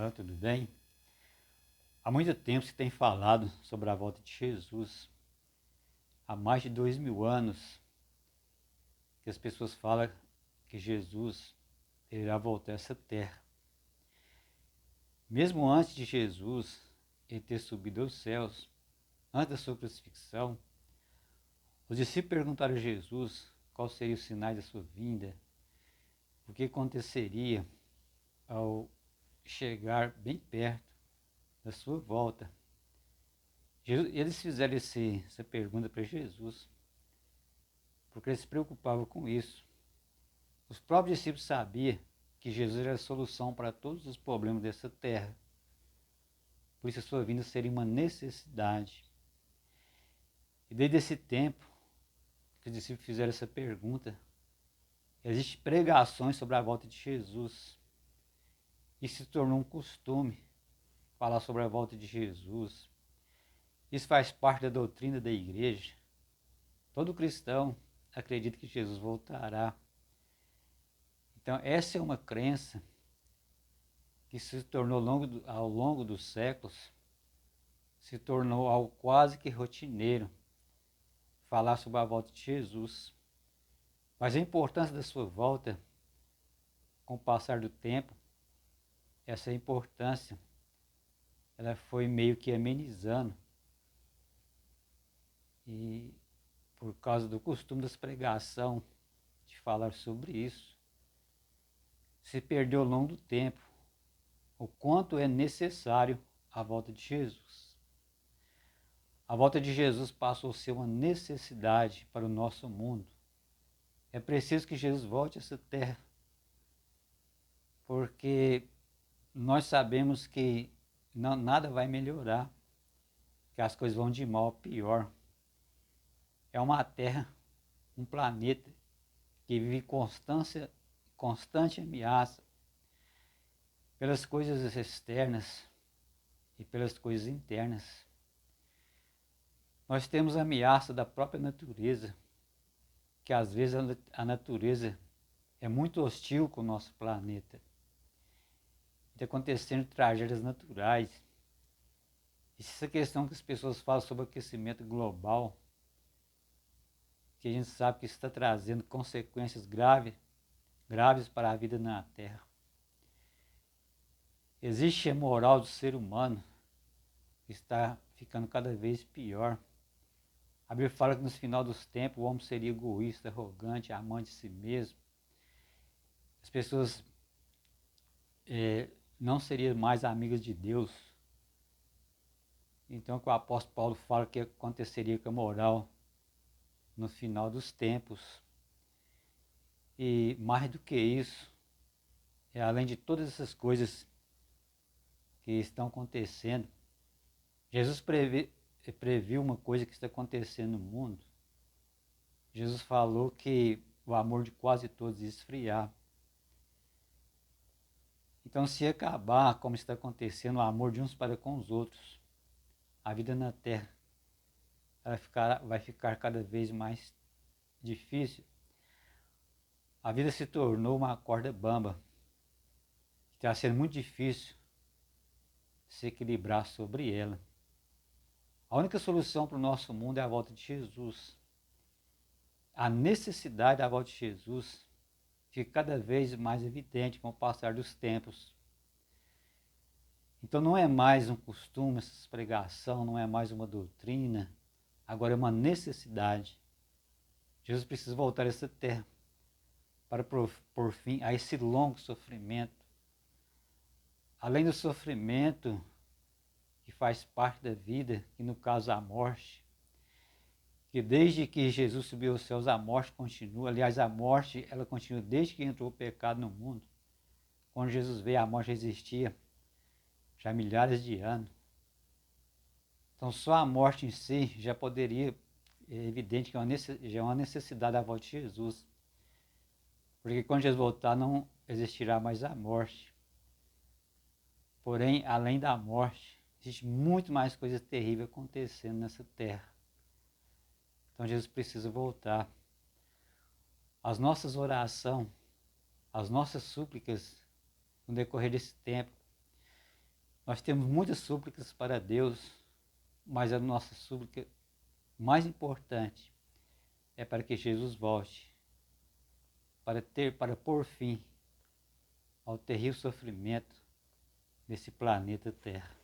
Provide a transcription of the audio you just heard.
Olá, tudo bem? Há muito tempo se tem falado sobre a volta de Jesus. Há mais de 2000 anos que as pessoas falam que Jesus irá voltar a essa terra. Mesmo antes de Jesus ele ter subido aos céus, antes da sua crucifixão, os discípulos perguntaram a Jesus quais seriam os sinais da sua vinda, o que aconteceria ao chegar bem perto da sua volta. Eles fizeram essa pergunta para Jesus porque eles se preocupavam com isso. Os próprios discípulos sabiam que Jesus era a solução para todos os problemas dessa terra. Por isso a sua vinda seria uma necessidade. E desde esse tempo que os discípulos fizeram essa pergunta, existem pregações sobre a volta de Jesus. E se tornou um costume falar sobre a volta de Jesus. Isso faz parte da doutrina da igreja. Todo cristão acredita que Jesus voltará. Então essa é uma crença que se tornou ao longo dos séculos, se tornou algo quase que rotineiro, falar sobre a volta de Jesus. Mas a importância da sua volta, com o passar do tempo, essa importância, ela foi meio que amenizando. E por causa do costume das pregações, de falar sobre isso, se perdeu ao longo do tempo o quanto é necessário a volta de Jesus. A volta de Jesus passou a ser uma necessidade para o nosso mundo. É preciso que Jesus volte a essa terra, porque nós sabemos que nada vai melhorar, que as coisas vão de mal a pior. É uma terra, um planeta que vive constante ameaça pelas coisas externas e pelas coisas internas. Nós temos a ameaça da própria natureza, que às vezes a natureza é muito hostil com o nosso planeta. Está acontecendo tragédias naturais. E essa questão que as pessoas falam sobre aquecimento global, que a gente sabe que isso está trazendo consequências graves para a vida na Terra. Existe a moral do ser humano que está ficando cada vez pior. A Bíblia fala que no final dos tempos o homem seria egoísta, arrogante, amante de si mesmo. As pessoas não seriam mais amigas de Deus. Então o apóstolo Paulo fala que aconteceria com a moral no final dos tempos. E mais do que isso, além de todas essas coisas que estão acontecendo, Jesus previu uma coisa que está acontecendo no mundo. Jesus falou que o amor de quase todos ia esfriar. Então, se acabar, como está acontecendo, o amor de uns para com os outros, a vida na Terra vai ficar cada vez mais difícil. A vida se tornou uma corda bamba. Está sendo muito difícil se equilibrar sobre ela. A única solução para o nosso mundo é a volta de Jesus. A necessidade da volta de Jesus fica cada vez mais evidente com o passar dos tempos. Então não é mais um costume, essa pregação, não é mais uma doutrina, agora é uma necessidade. Jesus precisa voltar a essa terra para pôr fim a esse longo sofrimento. Além do sofrimento que faz parte da vida, que no caso a morte, que desde que Jesus subiu aos céus, a morte continua. Aliás, a morte ela continua desde que entrou o pecado no mundo. Quando Jesus veio, a morte já existia já há milhares de anos. Então, só a morte em si já poderia, é evidente que já é uma necessidade da volta de Jesus. Porque quando Jesus voltar, não existirá mais a morte. Porém, além da morte, existe muito mais coisas terríveis acontecendo nessa terra. Então Jesus precisa voltar. As nossas orações, as nossas súplicas no decorrer desse tempo, Nós temos muitas súplicas para Deus, mas a nossa súplica mais importante é para que Jesus volte, para pôr fim ao terrível sofrimento nesse planeta Terra.